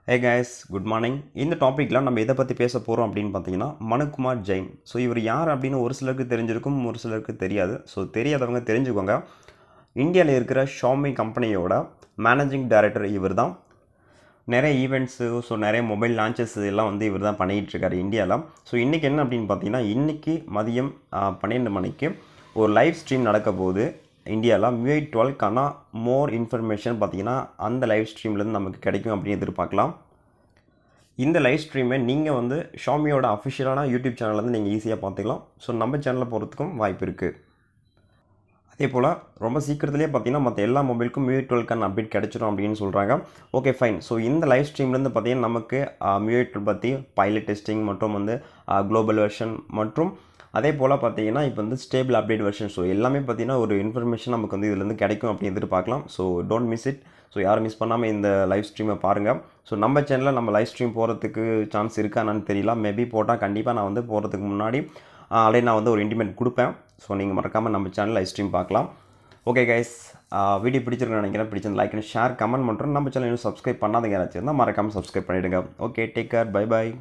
Hey guys, good morning. இந்த டாபிக்ல நம்ம எதை பற்றி பேச போகிறோம் அப்படின்னு பார்த்தீங்கன்னா மனுகுமார் ஜெயின். ஸோ இவர் யார் அப்படின்னு ஒரு சிலருக்கு தெரிஞ்சிருக்கும், ஒரு சிலருக்கு தெரியாது. ஸோ தெரியாதவங்க தெரிஞ்சுக்கோங்க. இந்தியாவில் இருக்கிற ஷாமி கம்பெனியோட மேனேஜிங் டைரக்டர் இவர் தான். நிறைய ஈவெண்ட்ஸு, ஸோ நிறைய மொபைல் லான்ச்சஸ் எல்லாம் வந்து இவர் தான் பண்ணிகிட்டு இருக்காரு இந்தியாவில். ஸோ இன்றைக்கி என்ன அப்படின்னு பார்த்தீங்கன்னா, இன்றைக்கி மதியம் 12 மணிக்கு ஒரு லைவ் ஸ்ட்ரீம் நடக்க போகுது இந்தியாவில். MIUI12க்கான மோர் இன்ஃபர்மேஷன் பார்த்தீங்கன்னா அந்த லைவ் ஸ்ட்ரீம்லேருந்து நமக்கு கிடைக்கும் அப்படின்னு எதிர்பார்க்கலாம். இந்த லைவ் ஸ்ட்ரீமை நீங்கள் வந்து ஷாமியோட அஃபிஷியலான யூடியூப் சேனல்லேருந்து நீங்கள் ஈஸியாக பார்த்துக்கலாம். ஸோ நம்ம சேனலில் போகிறதுக்கும் வாய்ப்பு இருக்குது. அதே போல் ரொம்ப சீக்கிரத்துலேயே பார்த்தீங்கன்னா மற்ற எல்லா மொபைலுக்கும் MIUI12க்கான அப்டேட் கிடச்சிடும் அப்படின்னு சொல்கிறாங்க. Okay fine. ஸோ இந்த லைவ் ஸ்ட்ரீம்லேருந்து பார்த்தீங்கன்னா நமக்கு MIUI12 பற்றி பைலட் டெஸ்டிங் மற்றும் வந்து குளோபல் வெர்ஷன் மற்றும் அதே போல் பார்த்தீங்கன்னா இப்போ வந்து ஸ்டேபிள் அப்டேட் வெர்ஷன், ஸோ எல்லாமே பார்த்தீங்கன்னா ஒரு இன்ஃபர்மேஷன் நமக்கு வந்து இதுலேருந்து கிடைக்கும் அப்படின்னு எதிர்பார்க்கலாம். So don't miss it. So யாரும் மிஸ் பண்ணாமல் இந்த லைவ் ஸ்ட்ரீமை பாருங்கள். ஸோ நம்ம சேனலில் நம்ம லைவ் ஸ்ட்ரீம் போகிறதுக்கு சான்ஸ் இருக்கான்னு தெரியல. மேபி போட்டால் கண்டிப்பாக நான் வந்து போகிறதுக்கு முன்னாடி ஆல்ரெடி நான் வந்து ஒரு இன்டிமேட் கொடுப்பேன். ஸோ நீங்கள் மறக்காமல் நம்ம சேனல் லைவ் ஸ்ட்ரீம் பார்க்கலாம். ஓகே கைஸ், வீடியோ பிடிச்சிருக்குன்னு நினைக்கிறேன். பிடிச்சிருந்த லைக் அண்ட் ஷேர் கமெண்ட் பண்ணுறோம். நம்ம சேனல் இன்னும் சப்ஸ்கிரைப் பண்ணாதீங்க யாராச்சும் இருந்தால் மறக்காமல் சப்ஸ்கிரைப் பண்ணிவிடுங்க. Okay, take care, bye bye.